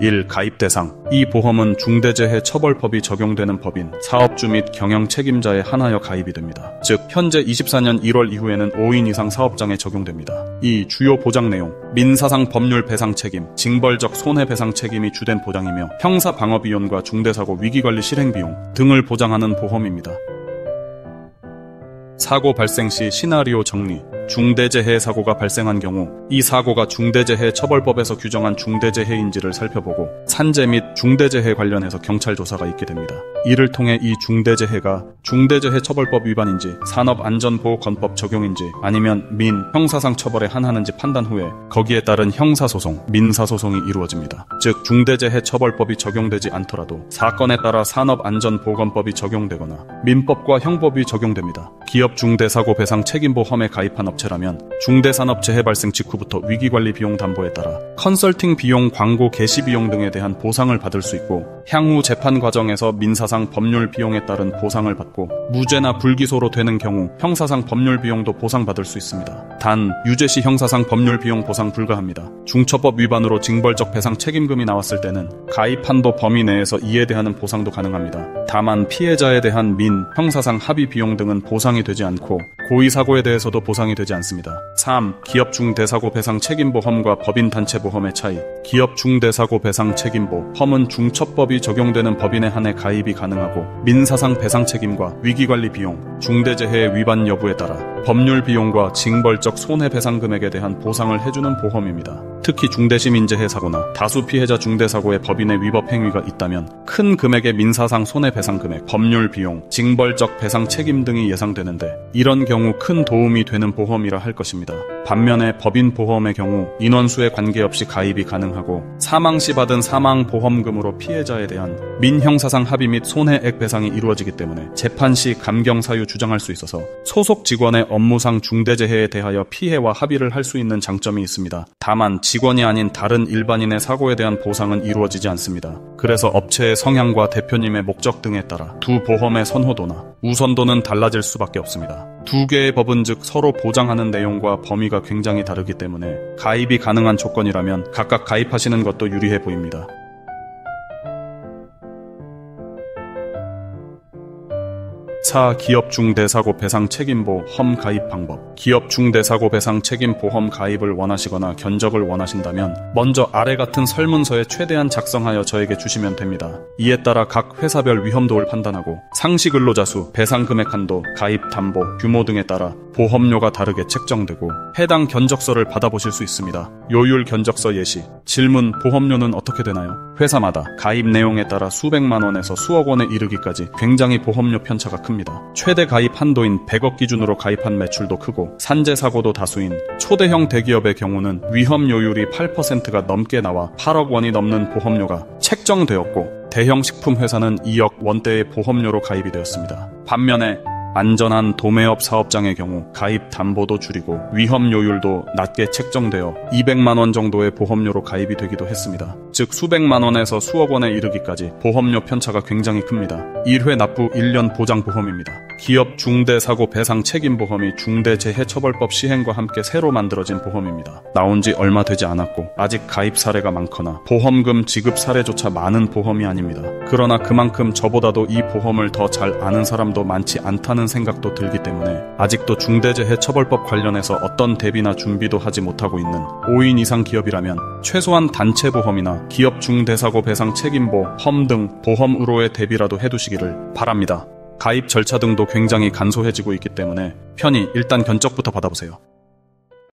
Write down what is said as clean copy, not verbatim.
1. 가입 대상. 이 보험은 중대재해처벌법이 적용되는 법인 사업주 및 경영 책임자에 한하여 가입이 됩니다. 즉 현재 24년 1월 이후에는 5인 이상 사업장에 적용됩니다. 2. 주요 보장 내용. 민사상 법률 배상 책임, 징벌적 손해배상 책임이 주된 보장이며 형사 방어비용과 중대사고 위기관리 실행비용 등을 보장하는 보험입니다. 사고 발생 시 시나리오 정리. 중대재해 사고가 발생한 경우 이 사고가 중대재해처벌법에서 규정한 중대재해인지를 살펴보고 산재 및 중대재해 관련해서 경찰 조사가 있게 됩니다. 이를 통해 이 중대재해가 중대재해처벌법 위반인지 산업안전보건법 적용인지 아니면 민, 형사상 처벌에 한하는지 판단 후에 거기에 따른 형사소송, 민사소송이 이루어집니다. 즉 중대재해처벌법이 적용되지 않더라도 사건에 따라 산업안전보건법이 적용되거나 민법과 형법이 적용됩니다. 기업 중대사고 배상 책임보험에 가입한 업체라면 중대산업재해 발생 직후부터 위기관리 비용 담보에 따라 컨설팅 비용, 광고 게시 비용 등에 대한 보상을 받을 수 있고 향후 재판 과정에서 민사상 법률 비용에 따른 보상을 받고 무죄나 불기소로 되는 경우 형사상 법률 비용도 보상받을 수 있습니다. 단 유죄시 형사상 법률 비용 보상 불가합니다. 중처법 위반으로 징벌적 배상 책임금이 나왔을 때는 가입 한도 범위 내에서 이에 대한 보상도 가능합니다. 다만 피해자에 대한 민, 형사상 합의 비용 등은 보상이 되지 않고 고의사고에 대해서도 보상이 되지 않습니다. 3. 기업 중대사고 배상 책임보험과 법인단체보험의 차이. 기업 중대사고 배상 책임보험은 중처법이 적용되는 법인에 한해 가입이 가능하고 민사상 배상 책임과 위기관리 비용, 중대재해 위반 여부에 따라 법률 비용과 징벌적 손해배상 금액에 대한 보상을 해주는 보험입니다. 특히 중대시민재해 사고나 다수 피해자 중대사고의 법인의 위법 행위가 있다면 큰 금액의 민사상 손해배상 금액, 법률 비용, 징벌적 배상 책임 등이 예상되는데 이런 경우 큰 도움이 되는 보험이라 할 것입니다. 반면에 법인 보험의 경우 인원수에 관계없이 가입이 가능하고 사망 시 받은 사망보험금으로 피해자에 대한 민형사상 합의 및 손해액 배상이 이루어지기 때문에 재판 시 감경사유 주장할 수 있어서 소속 직원의 업무상 중대재해에 대하여 피해와 합의를 할 수 있는 장점이 있습니다. 다만 직원이 아닌 다른 일반인의 사고에 대한 보상은 이루어지지 않습니다. 그래서 업체의 성향과 대표님의 목적 등에 따라 두 보험의 선호도나 우선도는 달라질 수밖에 없습니다. 두 개의 법은 즉 서로 보장하는 내용과 범위가 굉장히 다르기 때문에 가입이 가능한 조건이라면 각각 가입하시는 것도 유리해 보입니다. 4. 기업 중대사고 배상 책임보험 가입 방법. 기업 중대사고 배상 책임보험 가입을 원하시거나 견적을 원하신다면 먼저 아래 같은 설문서에 최대한 작성하여 저에게 주시면 됩니다. 이에 따라 각 회사별 위험도를 판단하고 상시 근로자 수, 배상 금액 한도, 가입 담보, 규모 등에 따라 보험료가 다르게 책정되고 해당 견적서를 받아보실 수 있습니다. 요율 견적서 예시. 질문: 보험료는 어떻게 되나요? 회사마다 가입 내용에 따라 수백만 원에서 수억 원에 이르기까지 굉장히 보험료 편차가 큽니다. 최대 가입 한도인 100억 기준으로 가입한 매출도 크고 산재 사고도 다수인 초대형 대기업의 경우는 위험 요율이 8%가 넘게 나와 8억 원이 넘는 보험료가 책정되었고 대형 식품 회사는 2억 원대의 보험료로 가입이 되었습니다. 반면에 안전한 도매업 사업장의 경우 가입 담보도 줄이고 위험 요율도 낮게 책정되어 200만 원 정도의 보험료로 가입이 되기도 했습니다. 즉 수백만 원에서 수억 원에 이르기까지 보험료 편차가 굉장히 큽니다. 1회 납부 1년 보장보험입니다. 기업 중대사고 배상 책임보험이 중대재해처벌법 시행과 함께 새로 만들어진 보험입니다. 나온 지 얼마 되지 않았고 아직 가입 사례가 많거나 보험금 지급 사례조차 많은 보험이 아닙니다. 그러나 그만큼 저보다도 이 보험을 더 잘 아는 사람도 많지 않다는 생각도 들기 때문에 아직도 중대재해처벌법 관련해서 어떤 대비나 준비도 하지 못하고 있는 5인 이상 기업이라면 최소한 단체보험이나 기업 중대사고 배상 책임보험 등 보험으로의 대비라도 해두시기를 바랍니다. 가입 절차 등도 굉장히 간소해지고 있기 때문에 편히 일단 견적부터 받아보세요.